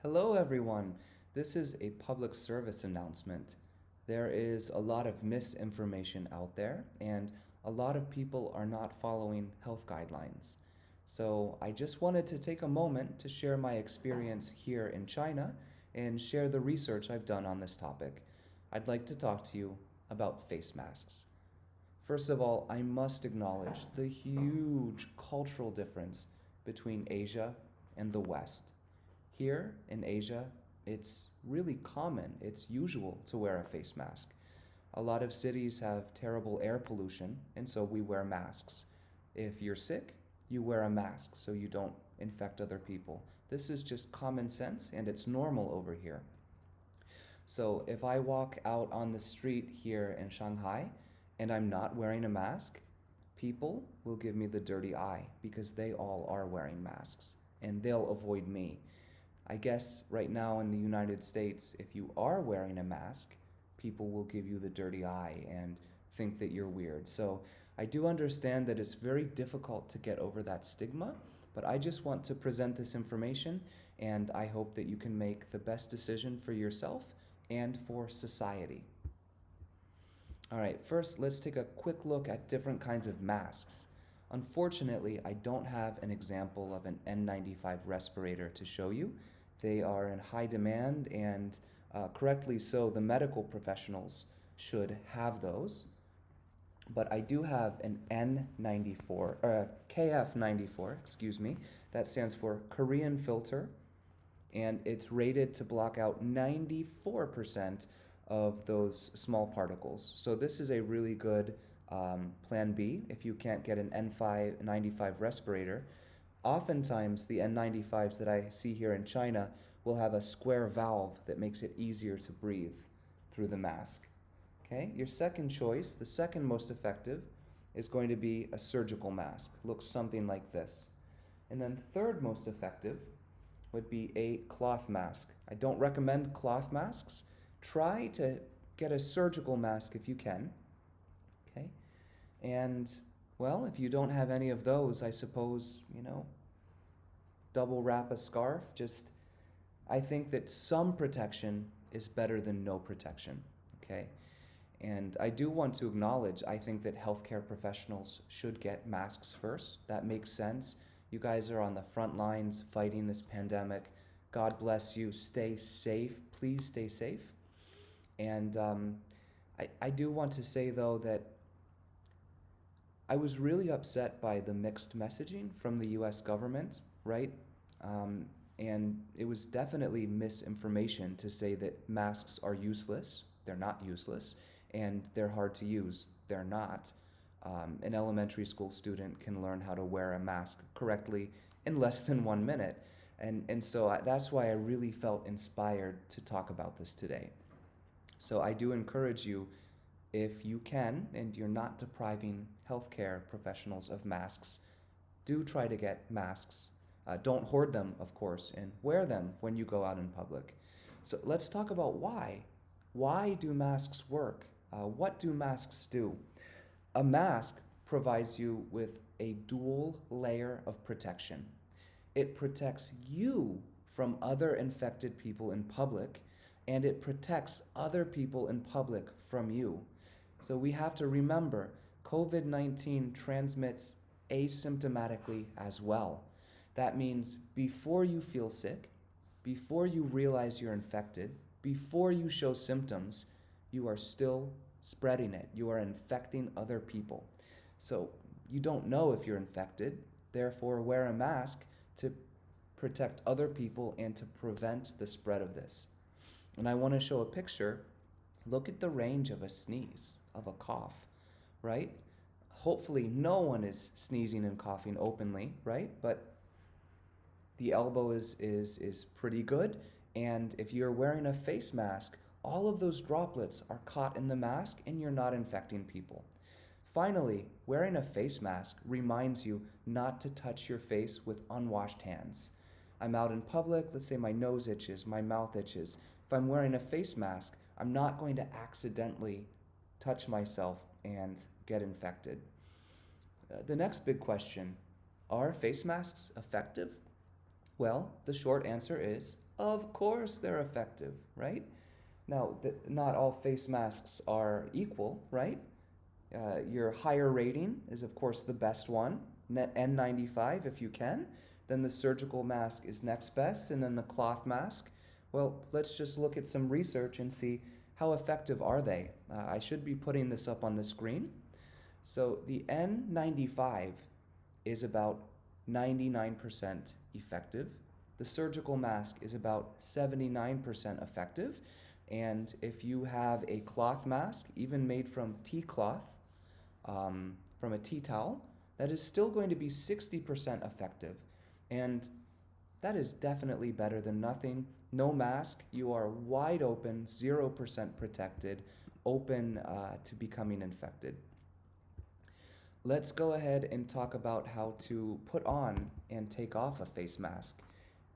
Hello, everyone. This is a public service announcement. There is a lot of misinformation out there, and a lot of people are not following health guidelines. So, I just wanted to take a moment to share my experience here in China and share the research I've done on this topic. I'd like to talk to you about face masks. First of all, I must acknowledge the huge cultural difference between Asia and the West. Here in Asia, it's really common, it's usual to wear a face mask. A lot of cities have terrible air pollution, and so we wear masks. If you're sick, you wear a mask so you don't infect other people. This is just common sense and it's normal over here. So if I walk out on the street here in Shanghai and I'm not wearing a mask, people will give me the dirty eye because they all are wearing masks and they'll avoid me. I guess right now in the United States, if you are wearing a mask, people will give you the dirty eye and think that you're weird. So I do understand that it's very difficult to get over that stigma, but I just want to present this information and I hope that you can make the best decision for yourself and for society. All right, first let's take a quick look at different kinds of masks. Unfortunately, I don't have an example of an N95 respirator to show you. They are in high demand, and correctly so, the medical professionals should have those. But I do have an N94, KF94, excuse me, that stands for Korean filter, and it's rated to block out 94% of those small particles. So this is a really good plan B if you can't get an N95 respirator. Oftentimes, the N95s that I see here in China will have a square valve that makes it easier to breathe through the mask. Okay, your second choice, the second most effective, is going to be a surgical mask. Looks something like this. And then third most effective would be a cloth mask. I don't recommend cloth masks. Try to get a surgical mask if you can. Okay? And well, if you don't have any of those, I suppose, double wrap a scarf. I think that some protection is better than no protection. Okay? And I do want to acknowledge, I think that healthcare professionals should get masks first. That makes sense. You guys are on the front lines fighting this pandemic. God bless you. Stay safe. Please stay safe. And I do want to say, though, that I was really upset by the mixed messaging from the US government, right? And it was definitely misinformation to say that masks are useless. They're not useless. And they're hard to use. They're not. An elementary school student can learn how to wear a mask correctly in less than 1 minute. And so that's why I really felt inspired to talk about this today. So I do encourage you, if you can, and you're not depriving healthcare professionals of masks, do try to get masks. Don't hoard them, of course, and wear them when you go out in public. So let's talk about why. Why do masks work? What do masks do? A mask provides you with a dual layer of protection. It protects you from other infected people in public, and it protects other people in public from you. So we have to remember, COVID-19 transmits asymptomatically as well. That means before you feel sick, before you realize you're infected, before you show symptoms, you are still spreading it. You are infecting other people. So you don't know if you're infected, therefore wear a mask to protect other people and to prevent the spread of this. And I want to show a picture. Look at the range of a sneeze, of a cough, right? Hopefully no one is sneezing and coughing openly, right? But the elbow is pretty good. And if you're wearing a face mask, all of those droplets are caught in the mask and you're not infecting people. Finally, wearing a face mask reminds you not to touch your face with unwashed hands. I'm out in public, let's say my nose itches, my mouth itches. If I'm wearing a face mask, I'm not going to accidentally touch myself and get infected. The next big question, are face masks effective? Well, the short answer is Of course they're effective, right? Now, not all face masks are equal, right? Your higher rating is, of course, the best one, N95 if you can. Then the surgical mask is next best, and then the cloth mask. Well, let's just look at some research and see how effective are they. I should be putting this up on the screen. So the N95 is about 99% effective. The surgical mask is about 79% effective. And if you have a cloth mask, even made from tea cloth, from a tea towel, that is still going to be 60% effective. And that is definitely better than nothing. No mask, you are wide open, 0% protected, open to becoming infected. Let's go ahead and talk about how to put on and take off a face mask.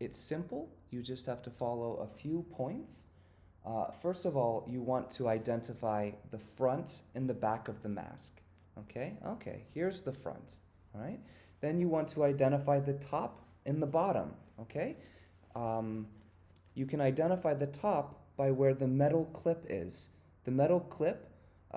It's simple. You just have to follow a few points. First of all, you want to identify the front and the back of the mask. Okay, here's the front, all right? Then you want to identify the top and the bottom, okay? You can identify the top by where the metal clip is. The metal clip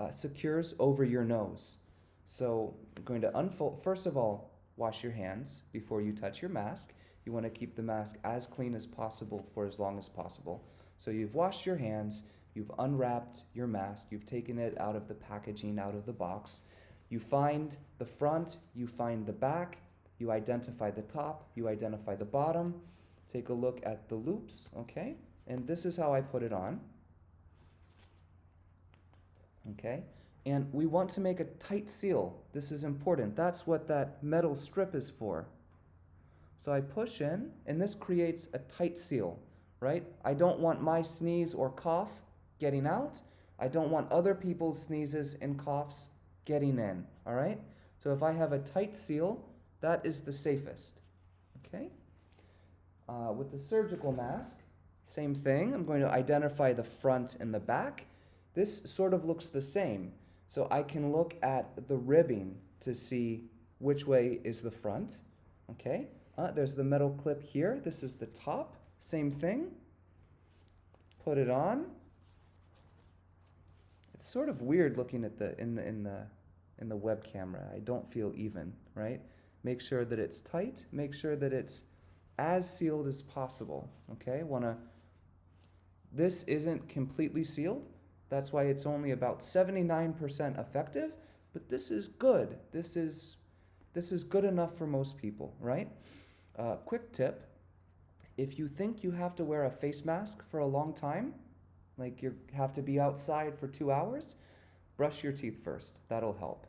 secures over your nose. So I'm going to unfold. First of all, wash your hands before you touch your mask. You want to keep the mask as clean as possible for as long as possible. So you've washed your hands, you've unwrapped your mask, you've taken it out of the packaging, out of the box. You find the front, you find the back, you identify the top, you identify the bottom. Take a look at the loops, okay? And this is how I put it on. Okay? And we want to make a tight seal. This is important. That's what that metal strip is for. So I push in, and this creates a tight seal, right? I don't want my sneeze or cough getting out. I don't want other people's sneezes and coughs getting in, all right? So if I have a tight seal, that is the safest, okay? With the surgical mask, same thing. I'm going to identify the front and the back. This sort of looks the same. So I can look at the ribbing to see which way is the front, okay? There's the metal clip here. This is the top, same thing. Put it on. It's sort of weird looking at in the web camera. I don't feel even, right? Make sure that it's tight. Make sure that it's as sealed as possible, okay? This isn't completely sealed. That's why it's only about 79% effective, but this is good. This is good enough for most people, right? Quick tip, if you think you have to wear a face mask for a long time, like you have to be outside for 2 hours, brush your teeth first. That'll help.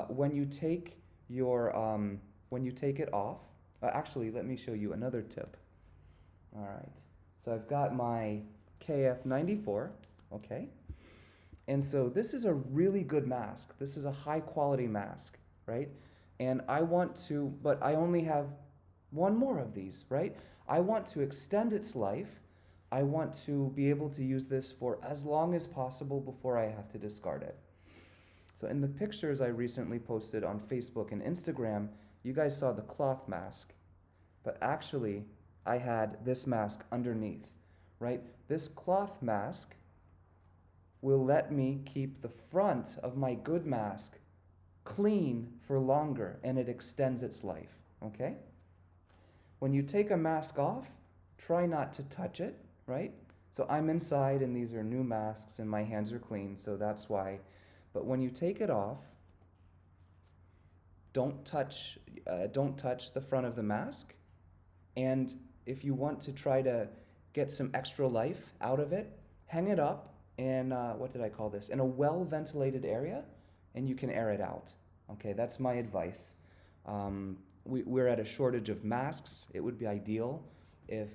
When you take it off, actually, let me show you another tip. All right. So I've got my KF94, okay? And so this is a really good mask. This is a high quality mask, right? And but I only have one more of these, right? I want to extend its life. I want to be able to use this for as long as possible before I have to discard it. So in the pictures I recently posted on Facebook and Instagram, you guys saw the cloth mask, but actually I had this mask underneath, right? This cloth mask will let me keep the front of my good mask clean for longer, and it extends its life, okay? When you take a mask off, try not to touch it, right? So I'm inside and these are new masks and my hands are clean, so that's why. But when you take it off, don't touch the front of the mask. And if you want to try to get some extra life out of it, hang it up in, what did I call this? In a well-ventilated area, and you can air it out. Okay, that's my advice. We're at a shortage of masks. It would be ideal if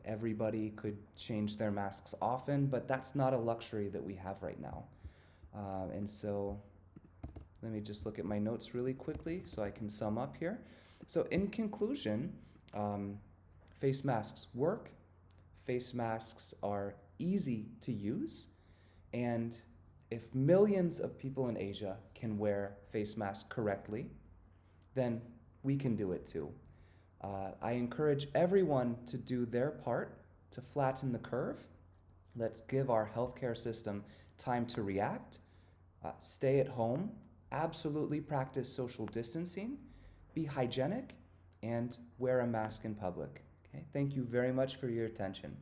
everybody could change their masks often, but that's not a luxury that we have right now. And so let me just look at my notes really quickly so I can sum up here. So in conclusion, face masks work. Face masks are easy to use. And if millions of people in Asia can wear face masks correctly, then we can do it too. I encourage everyone to do their part to flatten the curve. Let's give our healthcare system time to react. Stay at home. Absolutely practice social distancing. Be hygienic and wear a mask in public. Okay? Thank you very much for your attention.